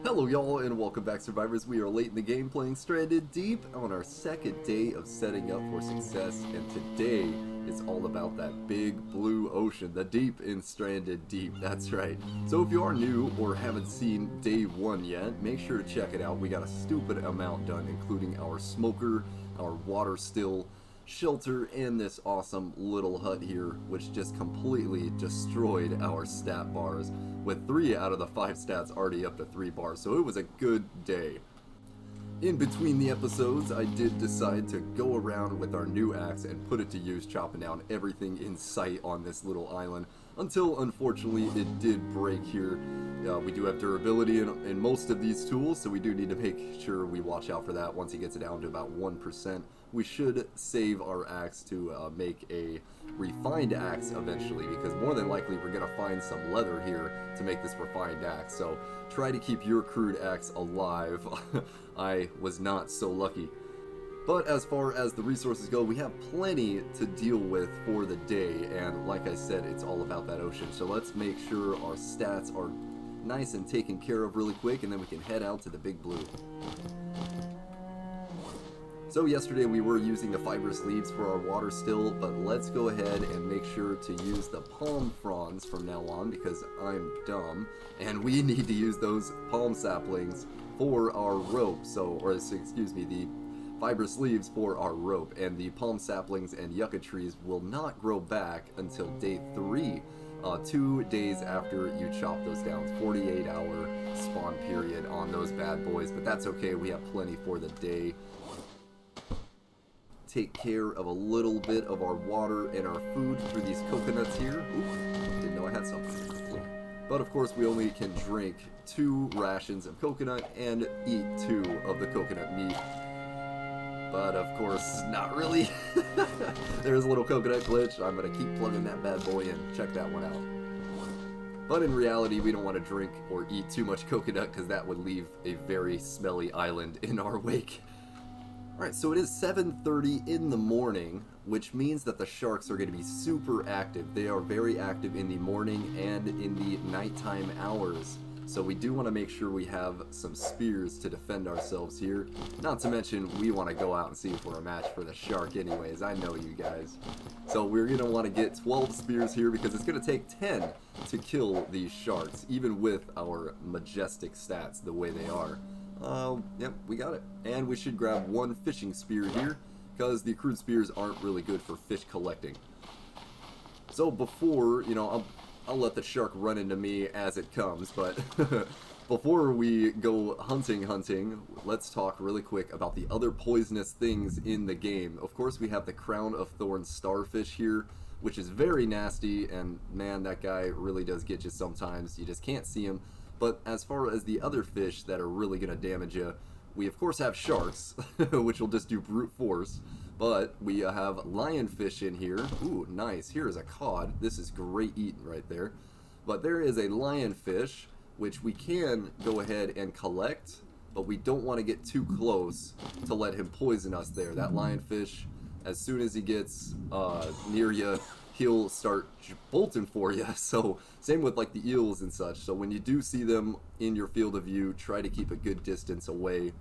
Hello y'all and welcome back, survivors. We are late in the game playing Stranded Deep on our second day of setting up for success, and today is all about that big blue ocean, the deep in Stranded Deep. That's right. So if you are new or haven't seen day one yet, make sure to check it out. We got a stupid amount done, including our smoker, our water still, shelter, and this awesome little hut here, which just completely destroyed our stat bars, with 3 out of the 5 stats already up to 3 bars, so it was a good day. In between the episodes, I did decide to go around with our new axe and put it to use, chopping down everything in sight on this little island, until unfortunately it did break here. We do have durability in most of these tools, so we do need to make sure we watch out for that. Once he gets it down to about 1%, we should save our axe to make a refined axe eventually, because more than likely we're going to find some leather here to make this refined axe. So try to keep your crude axe alive. I was not so lucky. But as far as the resources go, we have plenty to deal with for the day, and like I said, it's all about that ocean. So let's make sure our stats are nice and taken care of really quick, and then we can head out to the big blue. So yesterday we were using the fibrous leaves for our water still, but let's go ahead and make sure to use the palm fronds from now on, because I'm dumb, and we need to use those palm saplings for our rope, the fibrous leaves for our rope, and the palm saplings and yucca trees will not grow back until day 3, 2 days after you chop those down. 48-hour spawn period on those bad boys, but that's okay, we have plenty for the day. Take care of a little bit of our water and our food through these coconuts here. Ooh, didn't know I had something. But of course we only can drink 2 rations of coconut and eat 2 of the coconut meat. But of course, not really. There's a little coconut glitch. I'm gonna keep plugging that bad boy in. Check that one out. But in reality, we don't want to drink or eat too much coconut, because that would leave a very smelly island in our wake. Alright, so it is 7:30 in the morning, which means that the sharks are going to be super active. They are very active in the morning and in the nighttime hours. So we do want to make sure we have some spears to defend ourselves here. Not to mention, we want to go out and see if we're a match for the shark anyways. I know you guys. So we're going to want to get 12 spears here, because it's going to take 10 to kill these sharks, even with our majestic stats the way they are. Yep, we got it. And we should grab 1 fishing spear here, because the crude spears aren't really good for fish collecting. So before, I'll let the shark run into me as it comes, but before we go hunting, let's talk really quick about the other poisonous things in the game. Of course, we have the crown of thorns starfish here, which is very nasty, and man, that guy really does get you sometimes. You just can't see him. But as far as the other fish that are really going to damage you, we of course have sharks, which will just do brute force. But we have lionfish in here. Ooh, nice. Here is a cod. This is great eating right there. But there is a lionfish, which we can go ahead and collect, but we don't want to get too close to let him poison us there. That lionfish, as soon as he gets near you, he'll start bolting for you. So same with like the eels and such. So when you do see them in your field of view, try to keep a good distance away.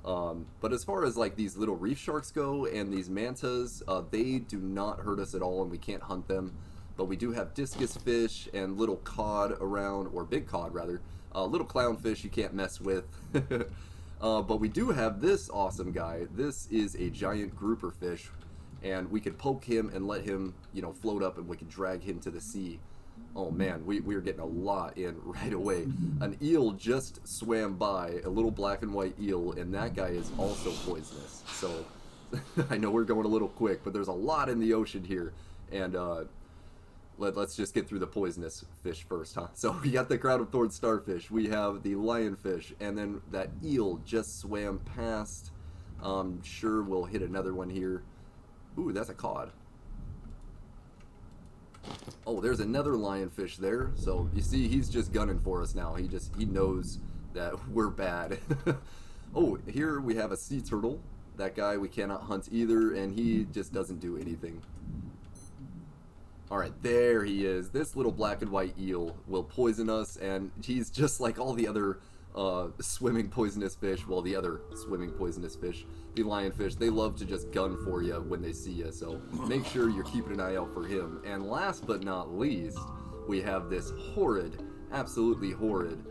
But as far as like these little reef sharks go and these mantas, they do not hurt us at all, and we can't hunt them. But we do have discus fish and little cod around, or big cod rather. Little clownfish you can't mess with. But we do have this awesome guy. This is a giant grouper fish, and we could poke him and let him, float up, and we could drag him to the sea. Oh man, we're getting a lot in right away. An eel just swam by, a little black and white eel, and that guy is also poisonous. So I know we're going a little quick, but there's a lot in the ocean here, and let's just get through the poisonous fish first, huh? So we got the crown of thorns starfish, we have the lionfish, and then that eel just swam past. Sure, we'll hit another one here. Ooh, that's a cod. Oh, there's another lionfish there. So you see, he's just gunning for us now. He knows that we're bad. Oh, here we have a sea turtle. That guy we cannot hunt either, and he just doesn't do anything. Alright, there he is. This little black and white eel will poison us, and he's just like all the other swimming poisonous fish, well, the other swimming poisonous fish, the lionfish, they love to just gun for you when they see you, so make sure you're keeping an eye out for him. And last but not least, we have this horrid, absolutely horrid,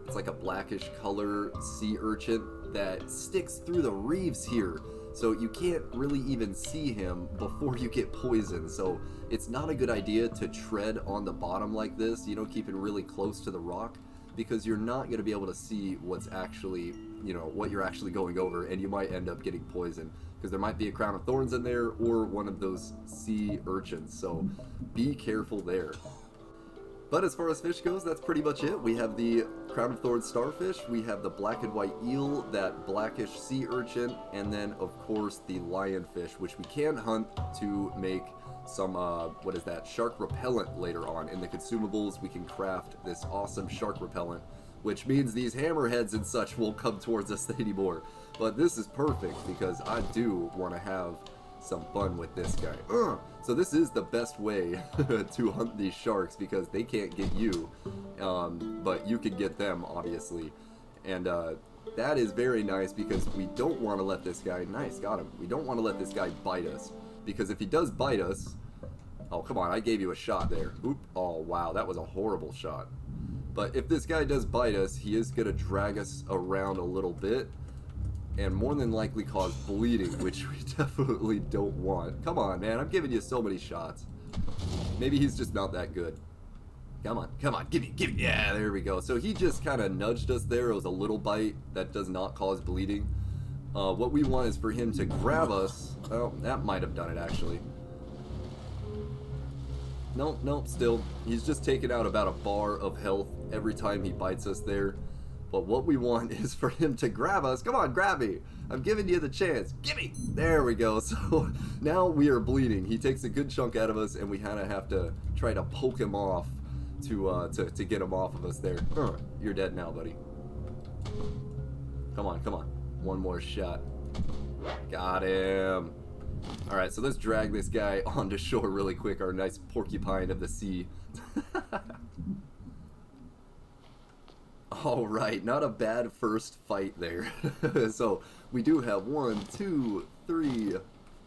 it's like a blackish color sea urchin that sticks through the reefs here. So you can't really even see him before you get poisoned. So it's not a good idea to tread on the bottom like this, you know, keep it really close to the rock, because you're not going to be able to see what's actually, you know, what you're actually going over, and you might end up getting poisoned, because there might be a crown of thorns in there or one of those sea urchins. So be careful there. But as far as fish goes, that's pretty much it. We have the crown of thorns starfish, we have the black and white eel, that blackish sea urchin, and then of course the lionfish, which we can hunt to make some, what is that, shark repellent later on. In the consumables, we can craft this awesome shark repellent, which means these hammerheads and such won't come towards us anymore. But this is perfect, because I do want to have some fun with this guy. So this is the best way to hunt these sharks, because they can't get you, but you can get them, obviously. And that is very nice, because we don't want to let this guy, nice, got him, we don't want to let this guy bite us, because if he does bite us, oh come on, I gave you a shot there. Oop, oh wow, that was a horrible shot. But if this guy does bite us, he is going to drag us around a little bit, and more than likely cause bleeding, which we definitely don't want. Come on, man, I'm giving you so many shots. Maybe he's just not that good. Come on, give me, yeah, there we go. So he just kind of nudged us there. It was a little bite that does not cause bleeding. What we want is for him to grab us. Oh, that might have done it, actually. Nope, still. He's just taking out about a bar of health every time he bites us there. But what we want is for him to grab us. Come on, grab me. I'm giving you the chance. Gimme. There we go. So now we are bleeding. He takes a good chunk out of us, and we kind of have to try to poke him off to get him off of us there. You're dead now, buddy. Come on. One more shot. Got him. Alright, so let's drag this guy onto shore really quick, our nice porcupine of the sea. Alright, not a bad first fight there. So, we do have 1, 2, 3,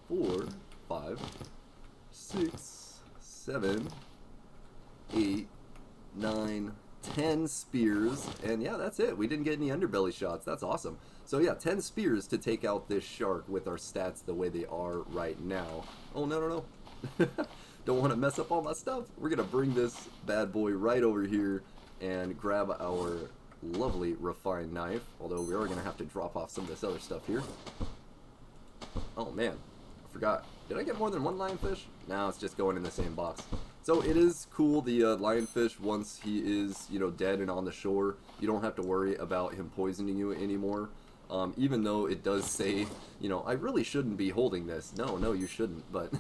4, 5, 6, 7, 8, 9, 10 spears, and yeah, that's it. We didn't get any underbelly shots. That's awesome. So yeah, 10 spears to take out this shark with our stats the way they are right now. Oh, no. Don't want to mess up all my stuff. We're going to bring this bad boy right over here and grab our lovely refined knife, although we are going to have to drop off some of this other stuff here. Oh man, I forgot. Did I get more than one lionfish? No, it's just going in the same box. So it is cool, the lionfish, once he is, you know, dead and on the shore, you don't have to worry about him poisoning you anymore. Even though it does say, you know, I really shouldn't be holding this. No, you shouldn't, but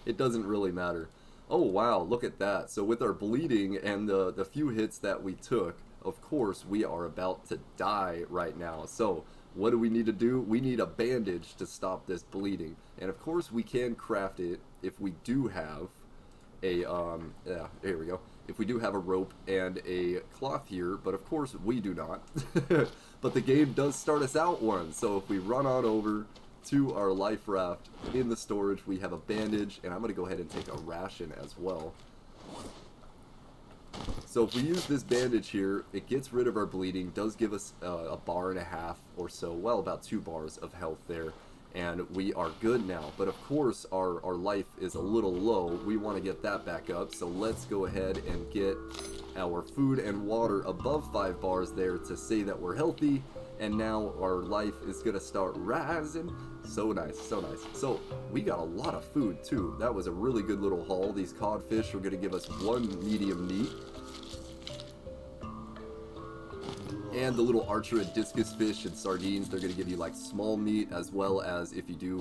it doesn't really matter. Oh wow, look at that. So with our bleeding and the few hits that we took, of course we are about to die right now. So what do we need to do? We need a bandage to stop this bleeding. And of course we can craft it if we do have a, yeah, here we go. If we do have a rope and a cloth here, but of course we do not. But the game does start us out one. So if we run on over to our life raft in the storage, we have a bandage, and I'm going to go ahead and take a ration as well. So if we use this bandage here, it gets rid of our bleeding, does give us a bar and a half or so, well, about 2 bars of health there, and we are good now. But of course our life is a little low. We want to get that back up, so let's go ahead and get our food and water above 5 bars there to say that we're healthy, and now our life is gonna start rising. So nice. So we got a lot of food too. That was a really good little haul. These codfish are gonna give us 1 medium meat, and the little archer and discus fish and sardines, they're gonna give you like small meat, as well as if you do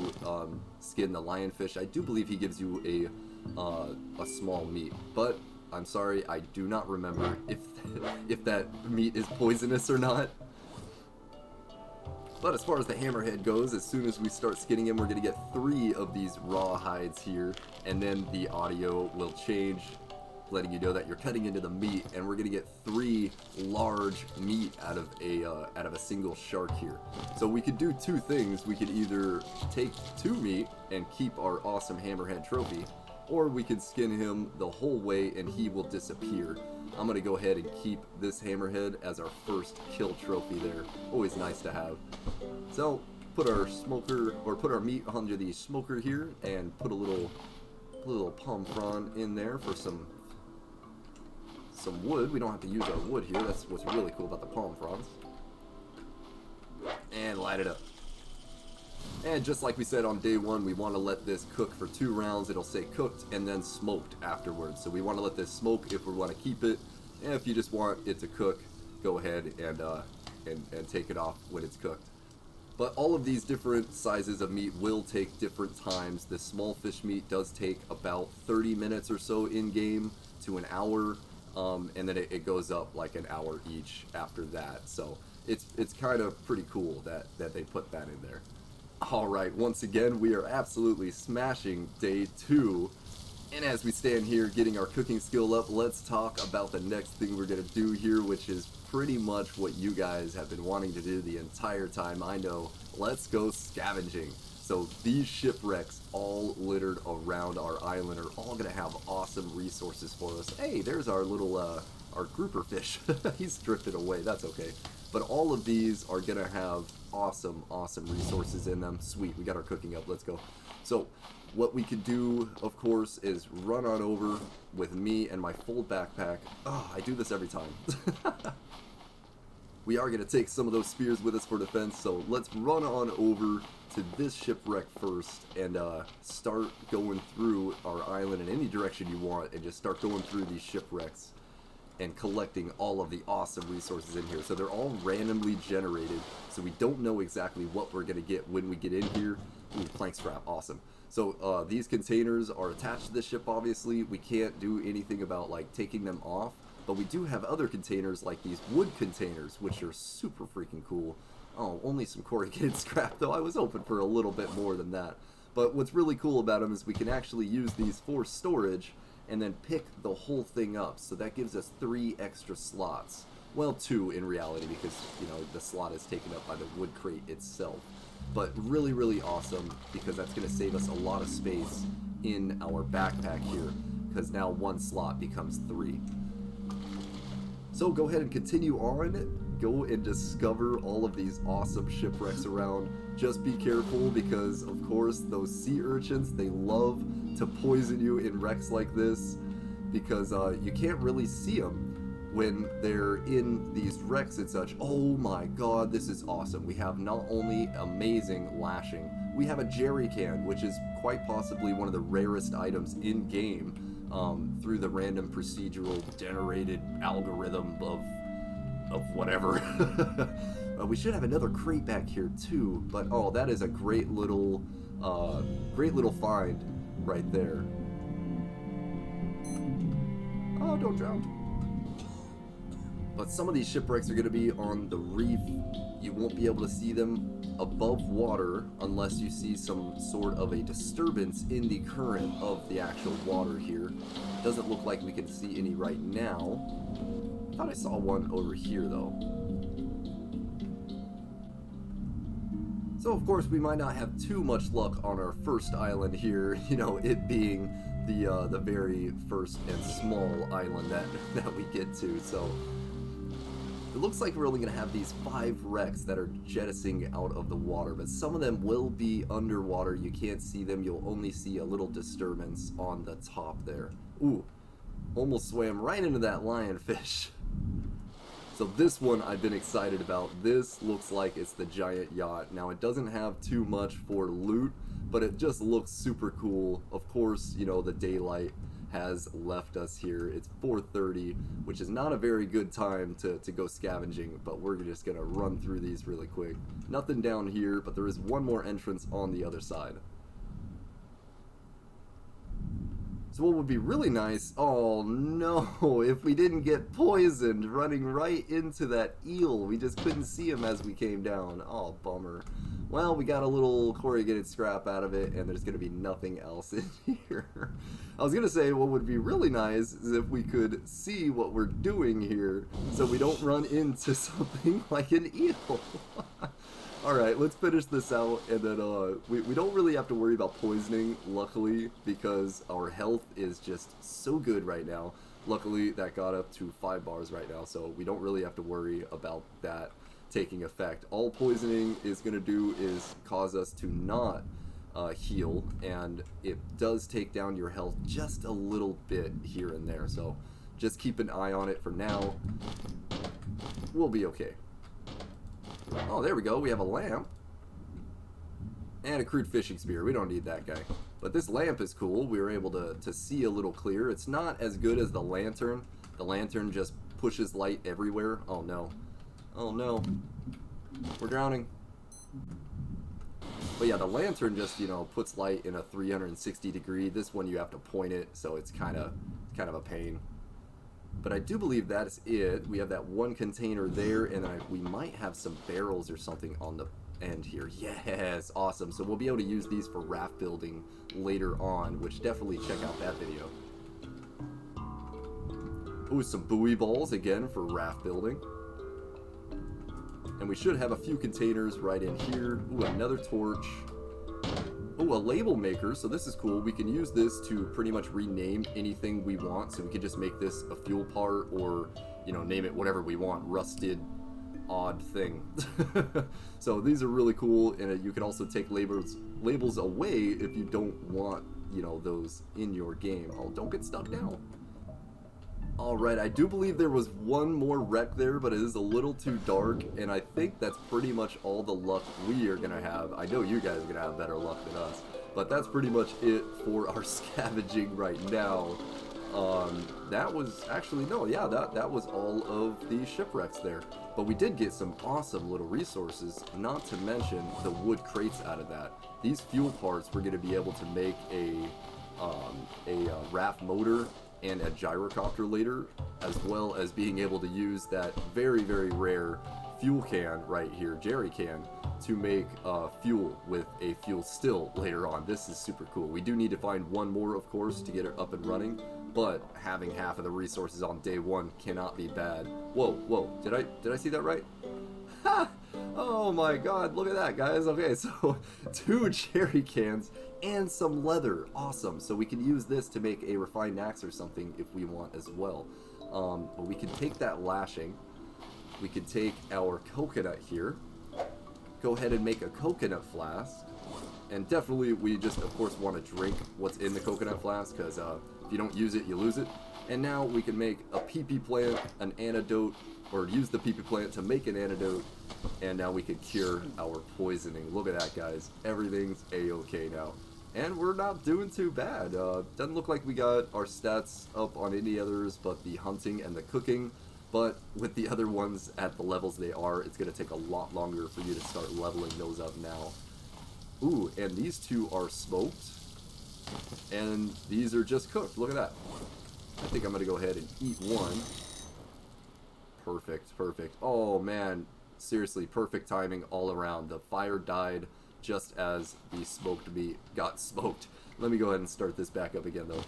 skin the lionfish, I do believe he gives you a small meat, but I'm sorry, I do not remember if that meat is poisonous or not. But as far as the hammerhead goes, as soon as we start skinning him, we're going to get 3 of these raw hides here, and then the audio will change letting you know that you're cutting into the meat, and we're gonna get 3 large meat out of a single shark here. So we could do 2 things. We could either take 2 meat and keep our awesome hammerhead trophy, or we could skin him the whole way and he will disappear. I'm gonna go ahead and keep this hammerhead as our first kill trophy there. Always nice to have. So put our smoker, or put our meat under the smoker here, and put a little palm frond in there for some wood. We don't have to use our wood here. That's what's really cool about the palm fronds. And light it up. And just like we said on day 1, we want to let this cook for 2 rounds. It'll say cooked and then smoked afterwards. So we want to let this smoke if we want to keep it. And if you just want it to cook, go ahead and take it off when it's cooked. But all of these different sizes of meat will take different times. The small fish meat does take about 30 minutes or so in game to an hour, and then it goes up like an hour each after that. So it's kind of pretty cool that they put that in there. Alright, once again, we are absolutely smashing day 2. And as we stand here getting our cooking skill up, let's talk about the next thing we're going to do here, which is pretty much what you guys have been wanting to do the entire time. I know. Let's go scavenging. So these shipwrecks all littered around our island are all going to have awesome resources for us. Hey, there's our little, our grouper fish. He's drifted away. That's okay. But all of these are going to have awesome resources in them. Sweet, we got our cooking up. Let's go. So what we could do, of course, is run on over with me and my full backpack. Oh, I do this every time. We are going to take some of those spears with us for defense, so let's run on over to this shipwreck first and start going through our island in any direction you want, and just start going through these shipwrecks and collecting all of the awesome resources in here. So they're all randomly generated, so we don't know exactly what we're going to get when we get in here. Ooh, plank strap, awesome. So these containers are attached to the ship, obviously. We can't do anything about like taking them off, but we do have other containers like these wood containers, which are super freaking cool. Oh, only some corrugated scrap though. I was hoping for a little bit more than that. But what's really cool about them is we can actually use these for storage and then pick the whole thing up. So that gives us 3 extra slots. Well, 2 in reality, because, you know, the slot is taken up by the wood crate itself. But really, really awesome, because that's going to save us a lot of space in our backpack here, because now 1 slot becomes 3. So go ahead and continue on. Go and discover all of these awesome shipwrecks around. Just be careful, because of course those sea urchins, they love to poison you in wrecks like this, because you can't really see them when they're in these wrecks and such. Oh my god, this is awesome. We have not only amazing lashing, we have a jerry can, which is quite possibly one of the rarest items in game, through the random procedural generated algorithm of whatever. We should have another crate back here too, but oh, that is a great little find right there. Oh, don't drown. But some of these shipwrecks are going to be on the reef. You won't be able to see them above water unless you see some sort of a disturbance in the current of the actual water here. Doesn't look like we can see any right now. Thought I saw one over here though. So of course we might not have too much luck on our first island here, you know, it being the very first and small island that we get to. So it looks like we're only going to have these 5 wrecks that are jettisoning out of the water, but some of them will be underwater. You can't see them. You'll only see a little disturbance on the top there. Ooh, almost swam right into that lionfish. So this one I've been excited about. This looks like it's the giant yacht. Now it doesn't have too much for loot, but it just looks super cool. Of course, you know, the daylight has left us here. It's 4:30, which is not a very good time to go scavenging, but we're just gonna run through these really quick. Nothing down here, but there is one more entrance on the other side. So what would be really nice, oh no, if we didn't get poisoned running right into that eel. We just couldn't see him as we came down. Oh, bummer. Well, we got a little corrugated scrap out of it, and there's going to be nothing else in here. I was going to say what would be really nice is if we could see what we're doing here so we don't run into something like an eel. Alright, let's finish this out, and then we don't really have to worry about poisoning, luckily, because our health is just so good right now. Luckily, that got up to 5 bars right now, so we don't really have to worry about that taking effect. All poisoning is going to do is cause us to not heal, and it does take down your health just a little bit here and there, so just keep an eye on it for now. We'll be okay. Oh, there we go. We have a lamp. And a crude fishing spear. We don't need that guy. But this lamp is cool. We were able to see a little clearer. It's not as good as the lantern. The lantern just pushes light everywhere. Oh, no. Oh, no. We're drowning. But yeah, the lantern just, you know, puts light in a 360 degree. This one you have to point it, so it's kind of a pain. But I do believe that's it. We have that one container there, and we might have some barrels or something on the end here. Yes, awesome. So we'll be able to use these for raft building later on, which definitely check out that video. Ooh, some buoy balls again for raft building. And we should have a few containers right in here. Ooh, another torch. Oh, a label maker, so this is cool. We can use this to pretty much rename anything we want. So we could just make this a fuel part, or, you know, name it whatever we want. Rusted odd thing. So these are really cool, and you can also take labels away if you don't want, you know, those in your game. Oh, don't get stuck down. Alright, I do believe there was one more wreck there, but it is a little too dark, and I think that's pretty much all the luck we are going to have. I know you guys are going to have better luck than us, but that's pretty much it for our scavenging right now. That was actually, no, yeah, that was all of the shipwrecks there. But we did get some awesome little resources, not to mention the wood crates out of that. These fuel parts, we're going to be able to make a raft motor and a gyrocopter later, as well as being able to use that very, very rare fuel can right here, jerry can, to make fuel with a fuel still later on. This is super cool. We do need to find one more, of course, to get it up and running, but having half of the resources on day one cannot be bad. Whoa, whoa, did I see that right? Ha! Oh my god, look at that, guys. Okay, so 2 jerry cans and some leather. Awesome. So we can use this to make a refined axe or something if we want as well. But we can take that lashing. We can take our coconut here. Go ahead and make a coconut flask. And definitely we just, of course, want to drink what's in the coconut flask, because if you don't use it, you lose it. And now we can make a PP plant, an antidote, or use the PP plant to make an antidote, and now we can cure our poisoning. Look at that, guys. Everything's a-okay now. And we're not doing too bad. Doesn't look like we got our stats up on any others but the hunting and the cooking. But with the other ones at the levels they are, it's going to take a lot longer for you to start leveling those up now. Ooh, and these 2 are smoked. And these are just cooked. Look at that. I think I'm going to go ahead and eat one. Perfect, perfect. Oh, man. Seriously, perfect timing all around. The fire died just as the smoked meat got smoked. Let me go ahead and start this back up again, though.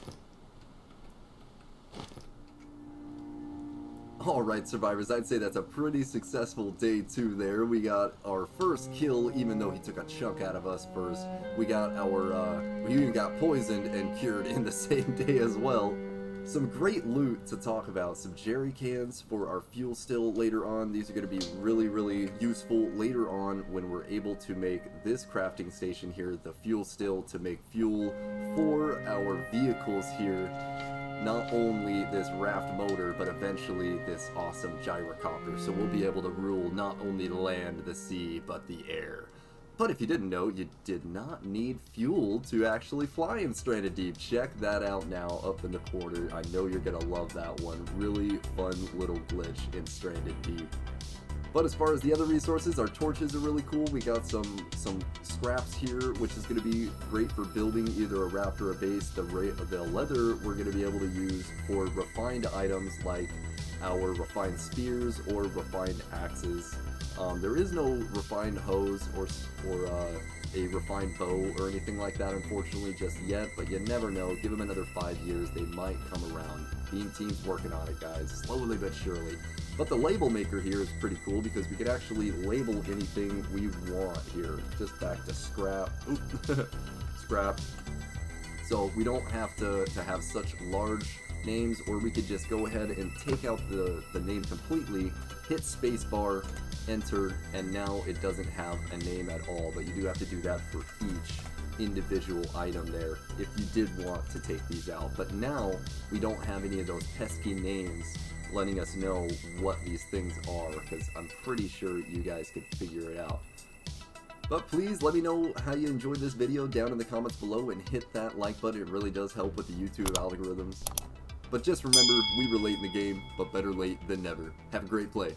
Alright, survivors, I'd say that's a pretty successful day 2 there. We got our first kill, even though he took a chunk out of us first. We got our, we even got poisoned and cured in the same day as well. Some great loot to talk about. Some jerry cans for our fuel still later on. These are going to be really, really useful later on when we're able to make this crafting station here, the fuel still, to make fuel for our vehicles here. Not only this raft motor, but eventually this awesome gyrocopter. So we'll be able to rule not only the land, the sea, but the air. But if you didn't know, you did not need fuel to actually fly in Stranded Deep. Check that out now up in the corner. I know you're going to love that one. Really fun little glitch in Stranded Deep. But as far as the other resources, our torches are really cool. We got some scraps here, which is going to be great for building either a raft or a base. The leather we're going to be able to use for refined items like our refined spears or refined axes. There is no refined hose or a refined bow or anything like that, unfortunately, just yet, but you never know. Give them another 5 years, they might come around. Beam Team's working on it, guys, slowly but surely. But the label maker here is pretty cool because we could actually label anything we want here. Just back to scrap. Scrap. So we don't have to have such large names, or we could just go ahead and take out the name completely, hit spacebar, enter, and now it doesn't have a name at all. But you do have to do that for each individual item there if you did want to take these out. But now we don't have any of those pesky names letting us know what these things are, because I'm pretty sure you guys could figure it out. But please let me know how you enjoyed this video down in the comments below, and hit that like button. It really does help with the YouTube algorithms. But just remember, we were late in the game, but better late than never. Have a great play.